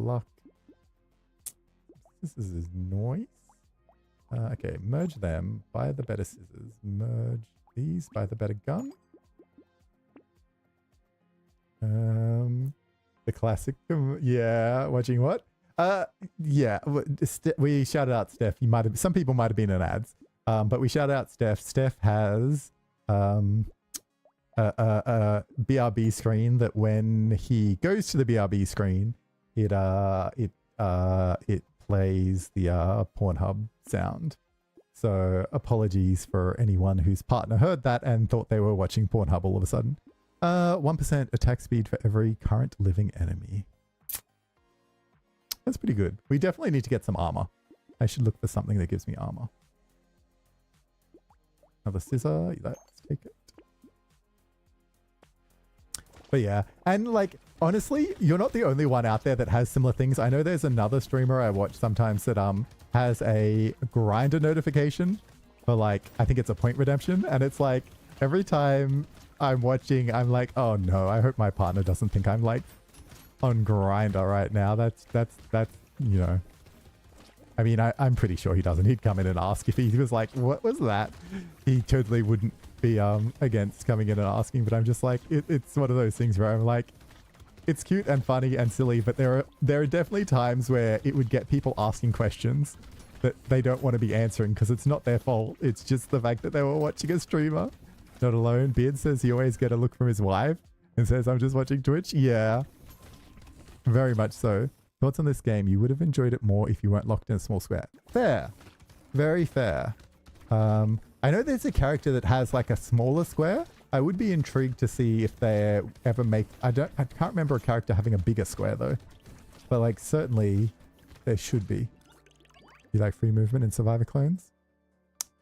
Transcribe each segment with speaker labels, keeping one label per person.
Speaker 1: luck. Scissors is noise. Okay, merge them. Buy the better scissors. Merge these. Buy the better gun. The classic. Yeah, watching what? Yeah, we shouted out Steph. You might have. Some people might have been in ads. But we shout out Steph. Steph has a BRB screen that when he goes to the BRB screen, it plays the Pornhub sound. So apologies for anyone whose partner heard that and thought they were watching Pornhub all of a sudden. 1% attack speed for every current living enemy. That's pretty good. We definitely need to get some armor. I should look for something that gives me armor. Another scissor. Let's take it. But yeah, and like, honestly, you're not the only one out there that has similar things. I know there's another streamer I watch sometimes that has a grinder notification for like, I think it's a point redemption. And it's like, every time I'm watching, I'm like, oh no, I hope my partner doesn't think I'm like on grinder right now. That's, you know, I mean, I'm pretty sure he doesn't. He'd come in and ask if he was like, what was that? He totally wouldn't be against coming in and asking, but I'm just like, it's one of those things where I'm like, it's cute and funny and silly, but there are definitely times where it would get people asking questions that they don't want to be answering because it's not their fault. It's just the fact that they were watching a streamer. Not alone. Beard says he always get a look from his wife and says, I'm just watching Twitch. Yeah, very much so. Thoughts on this game? You would have enjoyed it more if you weren't locked in a small square. Fair. Very fair. I know there's a character that has like a smaller square. I would be intrigued to see if they ever make... I can't remember a character having a bigger square though. But like certainly there should be. You like free movement in Survivor clones?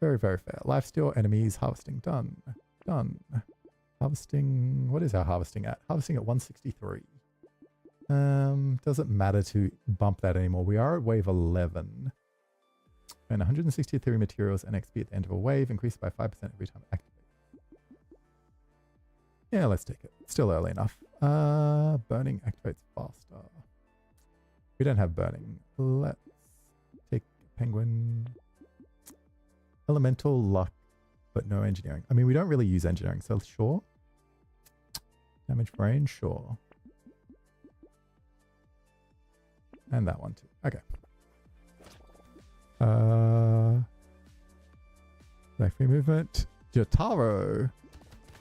Speaker 1: Very, very fair. Lifesteal, enemies, harvesting. Done. Done. Harvesting... What is our harvesting at? Harvesting at 163. Doesn't matter to bump that anymore. We are at wave 11. And 163 materials and XP at the end of a wave, increased by 5% every time activated. Yeah, let's take it. It's still early enough. Burning activates faster. We don't have burning. Let's take penguin. Elemental, luck, but no engineering. I mean, we don't really use engineering, so sure. Damage range, sure. And that one too. Okay. Like free movement. Jotaro.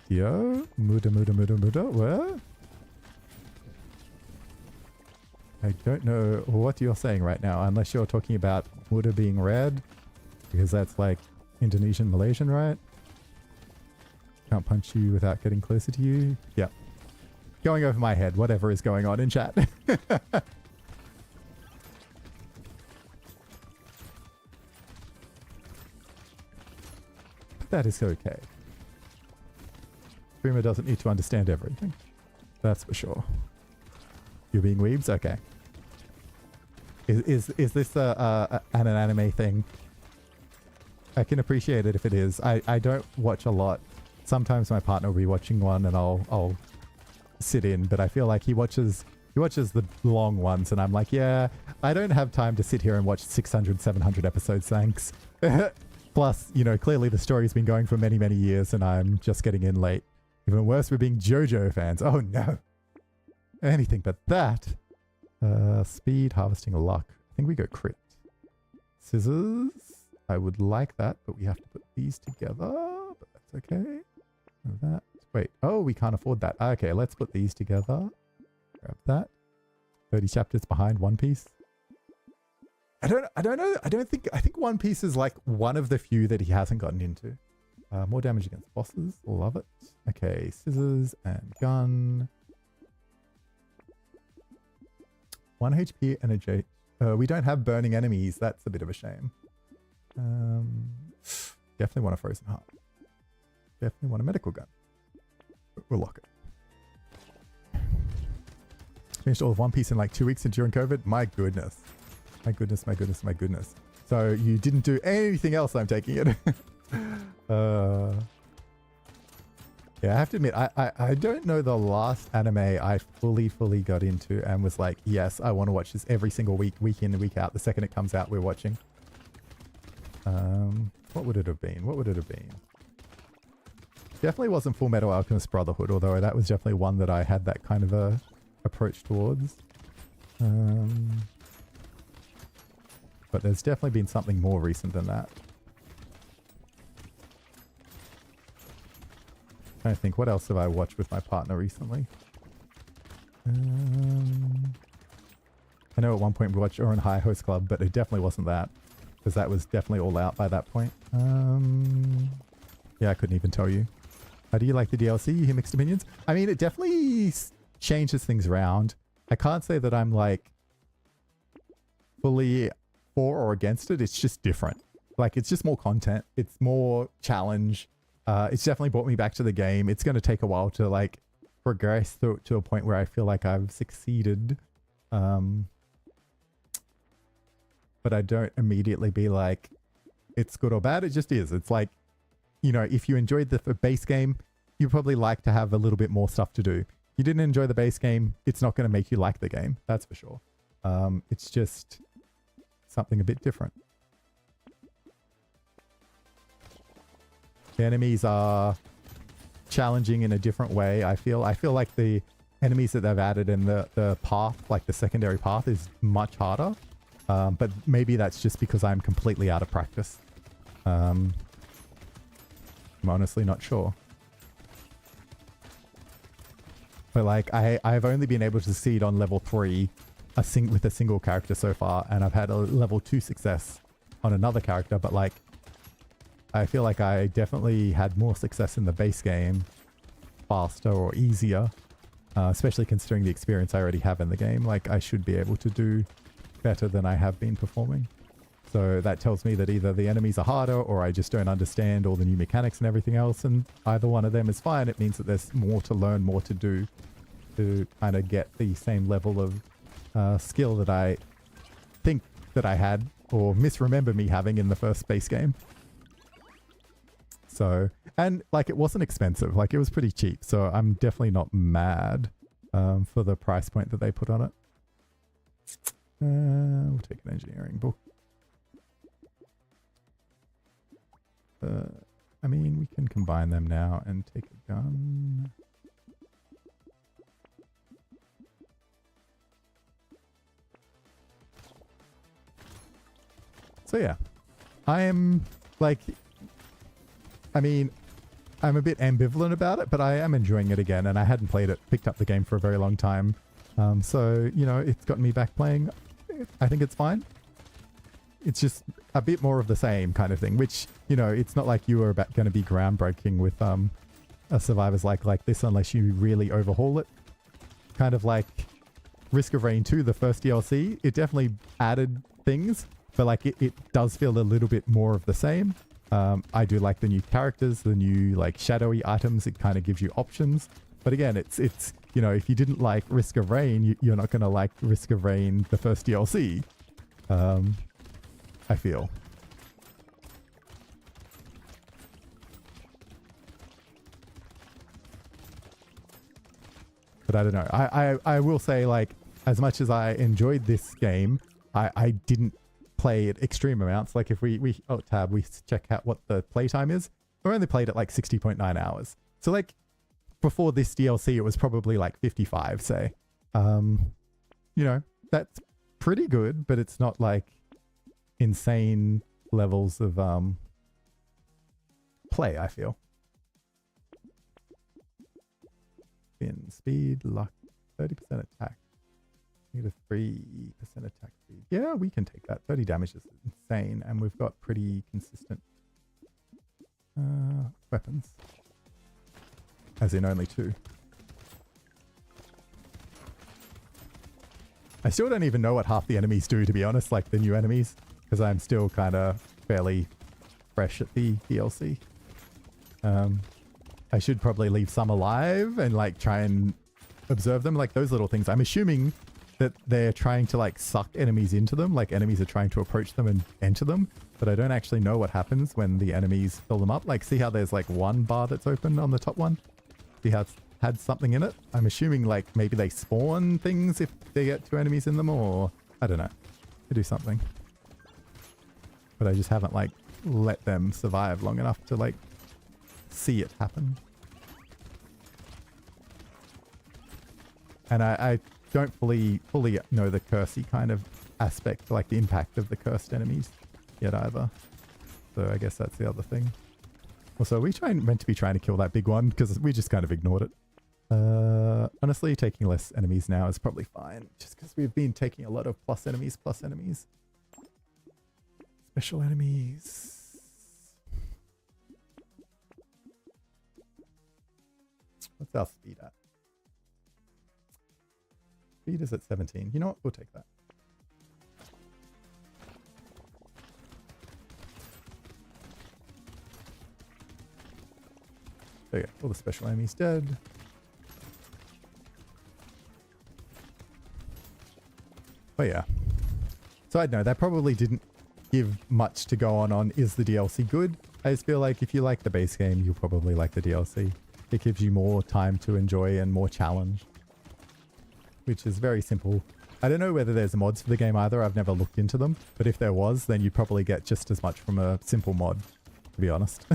Speaker 1: Yo. Muda. Where? I don't know what you're saying right now, unless you're talking about Muda being red. Because that's like Indonesian, Malaysian, right? Can't punch you without getting closer to you. Yep. Going over my head, whatever is going on in chat. That is okay. Streamer doesn't need to understand everything. That's for sure. You're being weebs? Okay. Is this an anime thing? I can appreciate it if it is. I don't watch a lot. Sometimes my partner will be watching one and I'll sit in, but I feel like he watches the long ones and I'm like, yeah, I don't have time to sit here and watch 600, 700 episodes, thanks. Plus, you know, clearly the story's been going for many, many years and I'm just getting in late. Even worse, we're being JoJo fans. Oh no. Anything but that. Speed, harvesting, luck. I think we go crit. Scissors. I would like that, but we have to put these together. But that's okay. That. Wait. Oh, we can't afford that. Okay, let's put these together. Grab that. 30 chapters behind One Piece. I don't know. I think One Piece is like one of the few that he hasn't gotten into. More damage against bosses. Love it. Okay, scissors and gun. 1 HP energy. We don't have burning enemies. That's a bit of a shame. Definitely want a frozen heart. Definitely want a medical gun. We'll lock it. Finished all of One Piece in like 2 weeks during COVID. My goodness. My goodness, my goodness, my goodness. So you didn't do anything else, I'm taking it. Yeah, I have to admit, I don't know the last anime I fully got into and was like, yes, I want to watch this every single week in and week out. The second it comes out, we're watching. What would it have been? What would it have been? Definitely wasn't Full Metal Alchemist Brotherhood, although that was definitely one that I had that kind of a approach towards. But there's definitely been something more recent than that. I think, what else have I watched with my partner recently? I know at one point we watched Ouran High Host Club, but it definitely wasn't that, because that was definitely all out by that point. Yeah, I couldn't even tell you. How do you like the DLC? You hear mixed opinions? I mean, it definitely changes things around. I can't say that I'm like fully for or against it. It's just different. Like, it's just more content. It's more challenge. It's definitely brought me back to the game. It's going to take a while to like progress to a point where I feel like I've succeeded. But I don't immediately be like, it's good or bad. It just is. It's like, you know, if you enjoyed the base game, you probably like to have a little bit more stuff to do. You didn't enjoy the base game, it's not going to make you like the game. That's for sure. It's just something a bit different. The enemies are challenging in a different way, I feel. I feel like the enemies that they've added in the path, like the secondary path, is much harder. But maybe that's just because I'm completely out of practice. I'm honestly not sure. But like, I've only been able to succeed on level 3 with a single character so far, and I've had a level 2 success on another character, but like, I feel like I definitely had more success in the base game faster or easier, especially considering the experience I already have in the game. Like, I should be able to do better than I have been performing. So that tells me that either the enemies are harder or I just don't understand all the new mechanics and everything else, and either one of them is fine. It means that there's more to learn, more to do to kind of get the same level of skill that I think that I had or misremember me having in the first base game. So, and like, it wasn't expensive, like it was pretty cheap. So I'm definitely not mad for the price point that they put on it. We'll take an engineering book. I mean, we can combine them now and take a gun. So yeah, I am like, I mean, I'm a bit ambivalent about it, but I am enjoying it again, and I hadn't picked up the game for a very long time. So, you know, it's gotten me back playing. I think it's fine. It's just a bit more of the same kind of thing, which, you know, it's not like you are going to be groundbreaking with a Survivors like this unless you really overhaul it. Kind of like Risk of Rain 2, the first DLC, it definitely added things, but like it does feel a little bit more of the same. I do like the new characters, the new like shadowy items. It kind of gives you options. But again, it's you know, if you didn't like Risk of Rain, you're not going to like Risk of Rain, the first DLC. I feel. But I don't know. I will say, like, as much as I enjoyed this game, I didn't play it extreme amounts. Like, if we check out what the playtime is. We only played it like 60.9 hours. So like, before this DLC, it was probably like 55, say. You know, that's pretty good, but it's not like insane levels of play, I feel. Spin speed, luck, 30% attack. Need a 3% attack speed. Yeah, we can take that. 30 damage is insane, and we've got pretty consistent weapons. As in only 2. I still don't even know what half the enemies do, to be honest, like the new enemies, because I'm still kind of fairly fresh at the DLC. I should probably leave some alive and like try and observe them, like those little things. I'm assuming that they're trying to like suck enemies into them, like enemies are trying to approach them and enter them, but I don't actually know what happens when the enemies fill them up. Like, see how there's like one bar that's open on the top one? be had something in it. I'm assuming like maybe they spawn things if they get 2 enemies in them, or I don't know. They do something. But I just haven't like let them survive long enough to like see it happen. And I don't fully know the cursey kind of aspect, like the impact of the cursed enemies yet either. So I guess that's the other thing. Also, we meant to be trying to kill that big one because we just kind of ignored it. Honestly, taking less enemies now is probably fine, just because we've been taking a lot of plus enemies. Special enemies. What's our speed at? Speed is at 17. You know what? We'll take that. There you go. All the special enemies dead. Oh yeah. So I know that probably didn't give much to go on is the DLC good? I just feel like if you like the base game, you'll probably like the DLC. It gives you more time to enjoy and more challenge, which is very simple. I don't know whether there's mods for the game either. I've never looked into them, but if there was, then you'd probably get just as much from a simple mod, to be honest.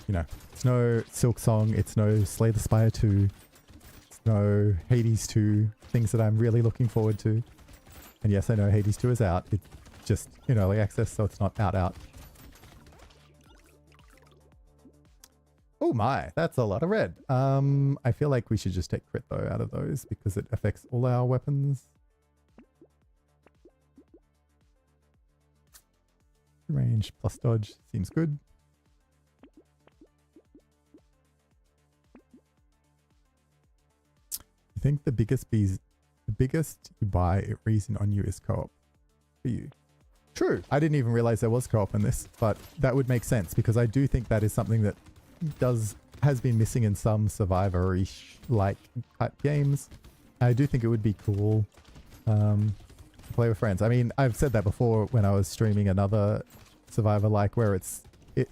Speaker 1: You know, it's no Silk Song, it's no Slay the Spire 2, it's no Hades 2, things that I'm really looking forward to. And yes, I know Hades 2 is out. It's just in early access, so it's not out. Oh my, that's a lot of red. I feel like we should just take crit though out of those because it affects all our weapons. Range plus dodge seems good. I think the biggest you buy reason on you is co-op for you. True. I didn't even realize there was co-op in this, but that would make sense because I do think that is something that has been missing in some Survivor-ish like type games. I do think it would be cool to play with friends. I mean, I've said that before when I was streaming another Survivor like where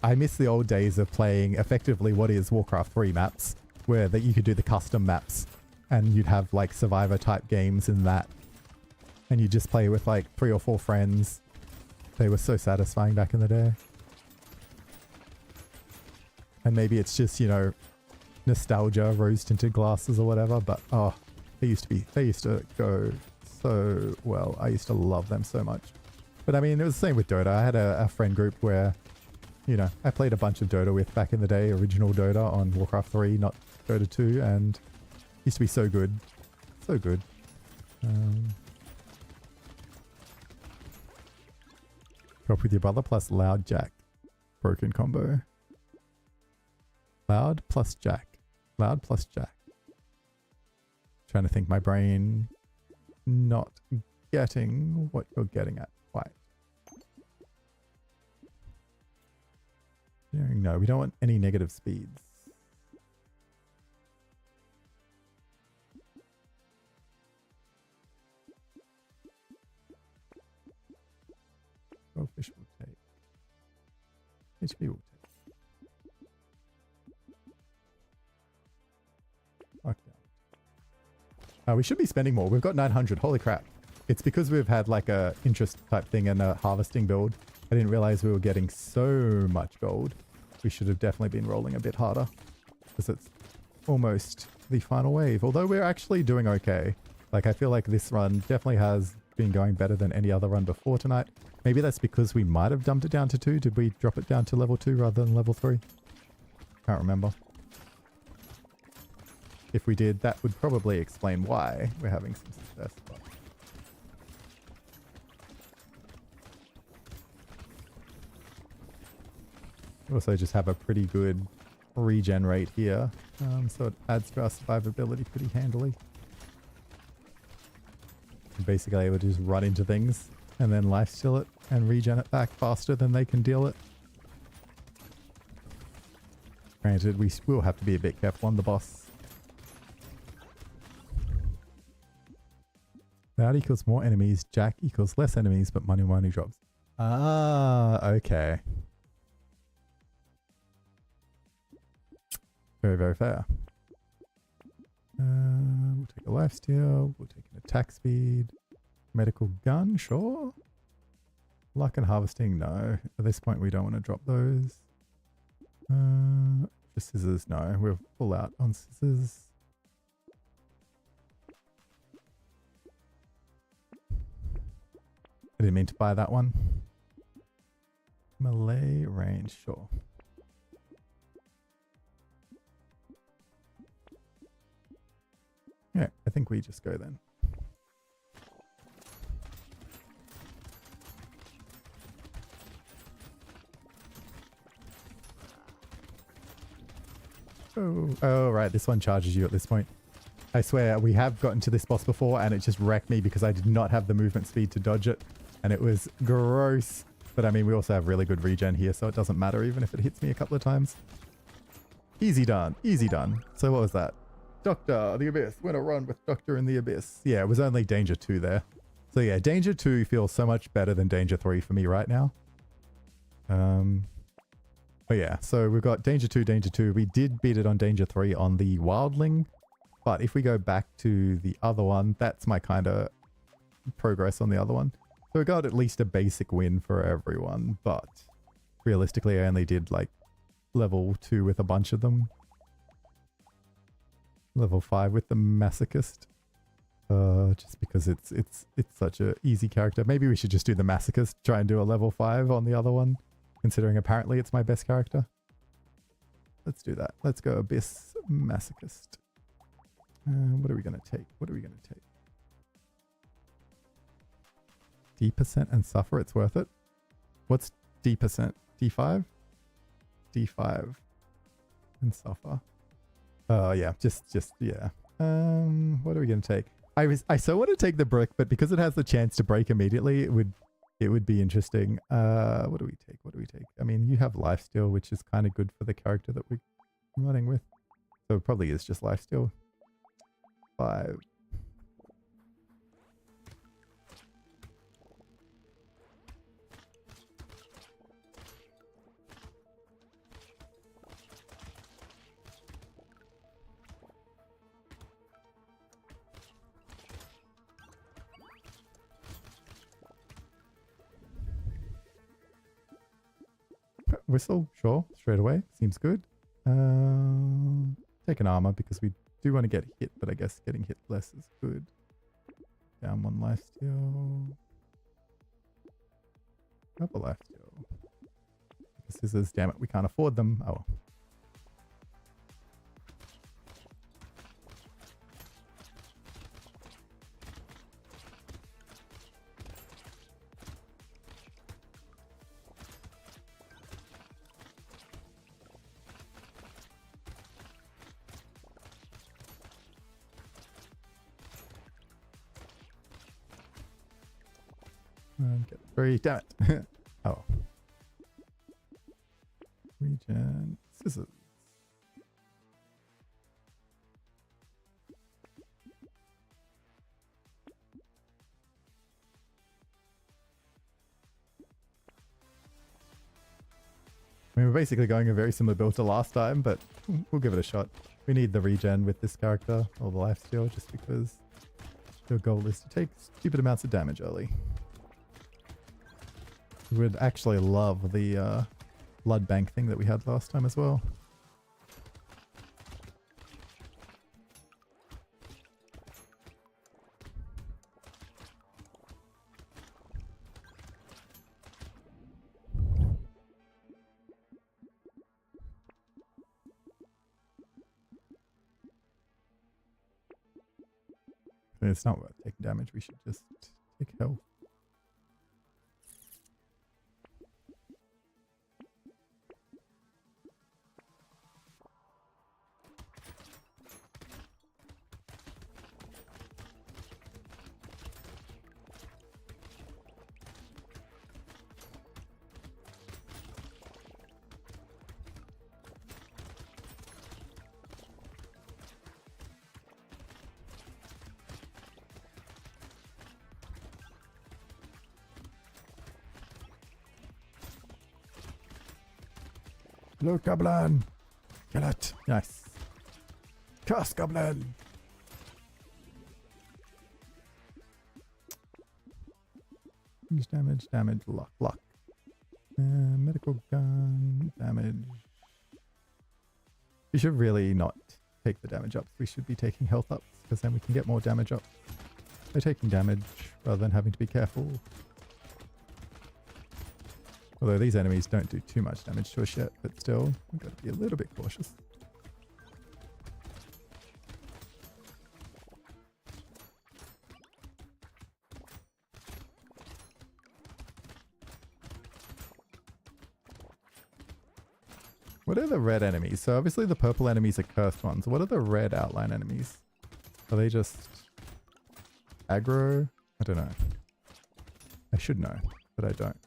Speaker 1: I miss the old days of playing effectively what is Warcraft 3 maps where that you could do the custom maps. And you'd have like Survivor type games in that. And you just play with like 3 or 4 friends. They were so satisfying back in the day. And maybe it's just, you know, nostalgia, rose tinted glasses or whatever. But oh, they used to go so well. I used to love them so much. But I mean, it was the same with Dota. I had a friend group where, you know, I played a bunch of Dota with back in the day. Original Dota on Warcraft 3, not Dota 2. And used to be so good. So good. Drop with your brother plus loud jack. Broken combo. Loud plus jack. Loud plus jack. Trying to think my brain not getting what you're getting at quite. No, we don't want any negative speeds. Fish will take. HP will take. Okay. We should be spending more. We've got 900. Holy crap. It's because we've had like a interest type thing and a harvesting build. I didn't realize we were getting so much gold. We should have definitely been rolling a bit harder because it's almost the final wave. Although we're actually doing okay. Like I feel like this run definitely has been going better than any other run before tonight. Maybe that's because we might have dumped it down to 2. Did we drop it down to level 2 rather than level 3? Can't remember. If we did, that would probably explain why we're having some success. We also just have a pretty good regen rate here, so it adds to our survivability pretty handily. Basically able to just run into things and then lifesteal it and regen it back faster than they can deal it. Granted, we will have to be a bit careful on the boss. That equals more enemies. Jack equals less enemies, but money drops. Ah, okay. Very, very fair. We'll take a lifesteal. We'll take an attack speed. Medical gun, sure. Luck and harvesting, no. At this point, we don't want to drop those. Just scissors, no. We're full out on scissors. I didn't mean to buy that one. Melee range, sure. Yeah, I think we just go then. Oh, right. This one charges you at this point. I swear, we have gotten to this boss before and it just wrecked me because I did not have the movement speed to dodge it. And it was gross. But I mean, we also have really good regen here, so it doesn't matter even if it hits me a couple of times. Easy done. Easy done. So what was that? Doctor, the Abyss. Win a run with Doctor in the Abyss. Yeah, it was only Danger 2 there. So yeah, Danger 2 feels so much better than Danger 3 for me right now. But yeah, so we've got Danger 2, Danger 2. We did beat it on Danger 3 on the Wildling. But if we go back to the other one, that's my kind of progress on the other one. So we got at least a basic win for everyone. But realistically, I only did like level 2 with a bunch of them. Level 5 with the Masochist. Just because it's such a easy character. Maybe we should just do the Masochist, try and do a level 5 on the other one, considering apparently it's my best character. Let's do that. Let's go Abyss Masochist. What are we going to take? What are we going to take? D% and Suffer, it's worth it. What's D%? D5? D5 and Suffer. Oh yeah, just yeah. What are we going to take? I so want to take the brick, but because it has the chance to break immediately, it would be interesting. What do we take? What do we take? I mean, you have lifesteal, which is kind of good for the character that we're running with. So it probably is just lifesteal. 5. Whistle, sure, straight away. Seems good. Take an armor because we do want to get hit, but I guess getting hit less is good. Down 1 lifesteal. Up a lifesteal. Scissors, damn it, we can't afford them. Oh. Get 3, damn it. Oh. Regen, scissors. I mean, we're basically going a very similar build to last time, but we'll give it a shot. We need the regen with this character, or the lifesteal, just because the goal is to take stupid amounts of damage early. We would actually love the blood bank thing that we had last time as well. It's not worth taking damage, we should just take health. Hello, Goblin. Kill it. Nice. Cast Goblin. Damage, luck. Medical gun, damage. We should really not take the damage ups. We should be taking health ups because then we can get more damage up. We're taking damage rather than having to be careful. Although these enemies don't do too much damage to us yet, but still, we've got to be a little bit cautious. What are the red enemies? So obviously the purple enemies are cursed ones. What are the red outline enemies? Are they just aggro? I don't know. I should know, but I don't.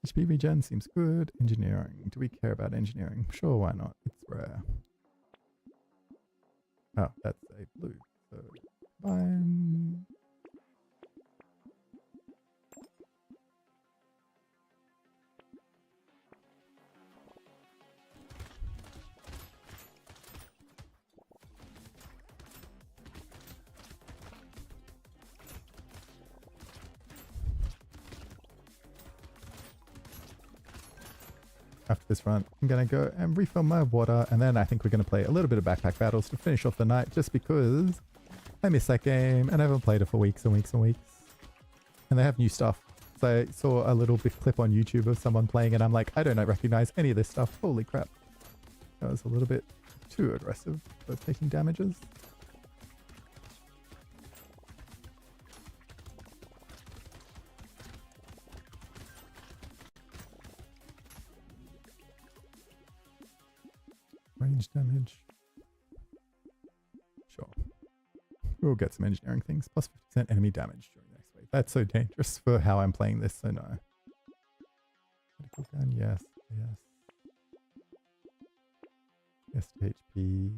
Speaker 1: HP regen seems good. Engineering. Do we care about engineering? Sure, why not? It's rare. Oh, that's a blue. So fine. After this run, I'm going to go and refill my water, and then I think we're going to play a little bit of backpack battles to finish off the night, just because I miss that game and I haven't played it for weeks and weeks and weeks. And they have new stuff. So I saw a little bit clip on YouTube of someone playing and I'm like, I don't recognize any of this stuff. Holy crap. That was a little bit too aggressive for taking damages. Range damage. Sure. We'll get some engineering things. Plus 50% enemy damage during the next wave. That's so dangerous for how I'm playing this, so no. Medical gun, yes. Yes. Yes to HP.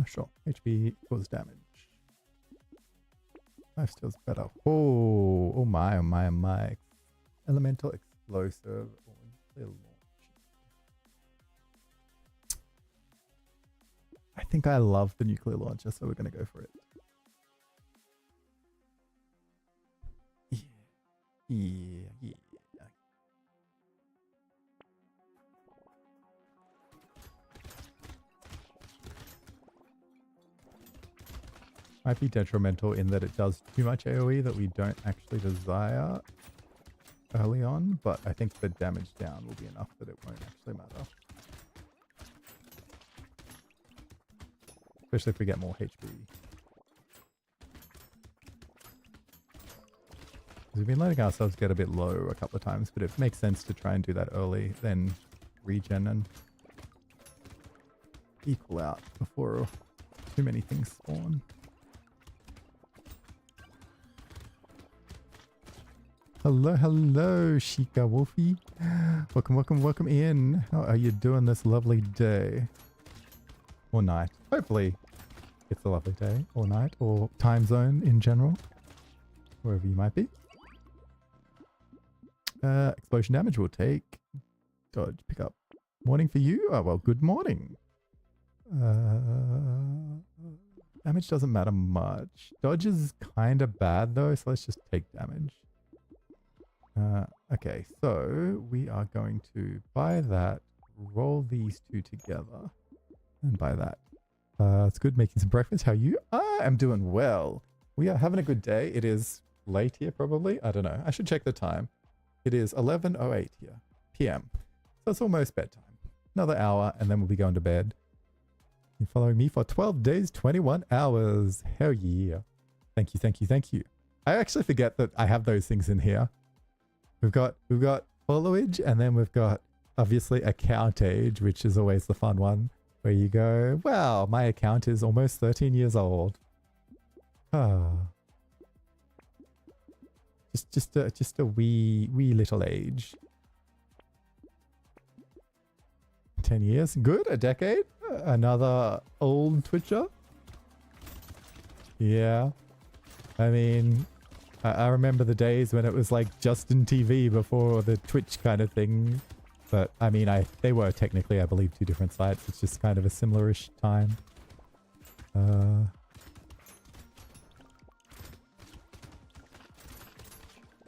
Speaker 1: Sure. HP equals damage. Lifesteal's better. Oh my, oh my, oh my. Elemental explosive. I think I love the nuclear launcher, so we're going to go for it. Yeah. Might be detrimental in that it does too much AoE that we don't actually desire early on, but I think the damage down will be enough that it won't actually matter. Especially if we get more HP. We've been letting ourselves get a bit low a couple of times, but it makes sense to try and do that early, then regen and equal out before too many things spawn. Hello, hello, Sheikah Wolfie. Welcome in. How are you doing this lovely day? Or night. Hopefully it's a lovely day or night or time zone in general. Wherever you might be. Explosion damage will take. Dodge, pick up. Morning for you? Oh, well, good morning. Damage doesn't matter much. Dodge is kind of bad though, so let's just take damage. Okay, so we are going to buy that, roll these two together. And by that, it's good making some breakfast. How are you? I am doing well. We are having a good day. It is late here probably. I don't know. I should check the time. It is 11:08 here, PM. So it's almost bedtime. Another hour and then we'll be going to bed. You're following me for 12 days, 21 hours. Hell yeah. Thank you, thank you, thank you. I actually forget that I have those things in here. We've got followage, and then we've got obviously account age, which is always the fun one, where you go, wow, my account is almost 13 years old. Ah. Just a wee little age. 10 years. Good. A decade. Another old Twitcher. Yeah. I mean, I remember the days when it was like Justin TV before the Twitch kind of thing. But I mean, they were technically, I believe, two different sites. It's just kind of a similar-ish time.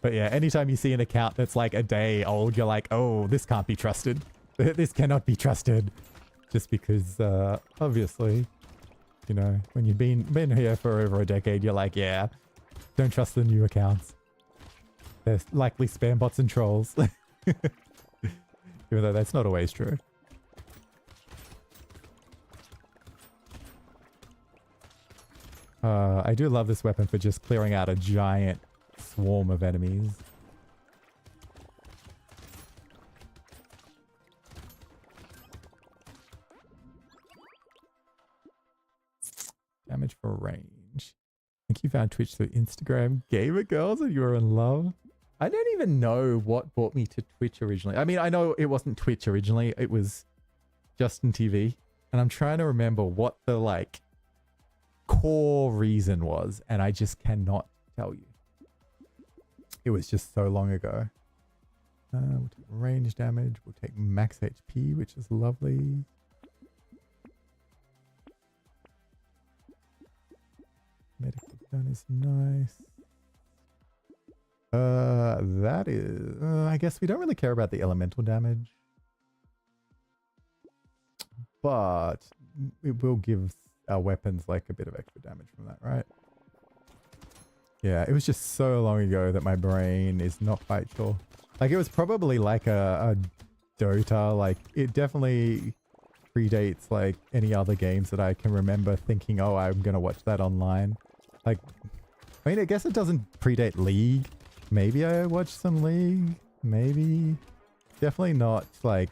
Speaker 1: But yeah, anytime you see an account that's like a day old, you're like, oh, this can't be trusted. This cannot be trusted. Just because, obviously, you know, when you've been here for over a decade, you're like, yeah, don't trust the new accounts. There's likely spam bots and trolls. Even though that's not always true. I do love this weapon for just clearing out a giant swarm of enemies. Damage for range. I think you found Twitch through Instagram Gamer Girls and you were in love. I don't even know what brought me to Twitch originally. I mean, I know it wasn't Twitch originally. It was Justin TV. And I'm trying to remember what the like core reason was. And I just cannot tell you. It was just so long ago. We'll take range damage. We'll take max HP, which is lovely. Medical gun is nice. That is... I guess we don't really care about the elemental damage. But it will give our weapons like a bit of extra damage from that, right? Yeah, it was just so long ago that my brain is not quite sure. Like, it was probably like a Dota. Like, it definitely predates like any other games that I can remember thinking, oh, I'm going to watch that online. Like, I mean, I guess it doesn't predate League. Maybe I watched some League. Maybe. Definitely not like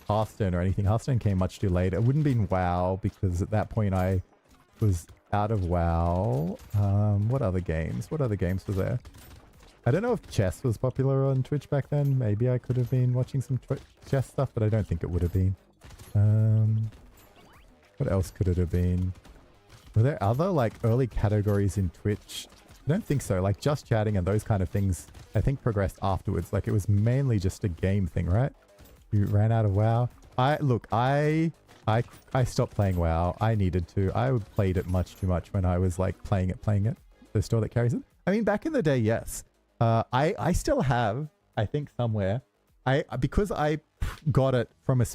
Speaker 1: Hearthstone or anything. Hearthstone came much too late. It wouldn't have been WoW because at that point I was out of WoW. What other games? What other games were there? I don't know if chess was popular on Twitch back then. Maybe I could have been watching some chess stuff, but I don't think it would have been. What else could it have been? Were there other like early categories in Twitch? I don't think so. Like just chatting and those kind of things, I think progressed afterwards. Like it was mainly just a game thing, right? You ran out of WoW. I stopped playing WoW. I needed to. I played it much too much when I was like playing it. The store that carries it. I mean, back in the day, yes. I still have, I think somewhere, because I got it from a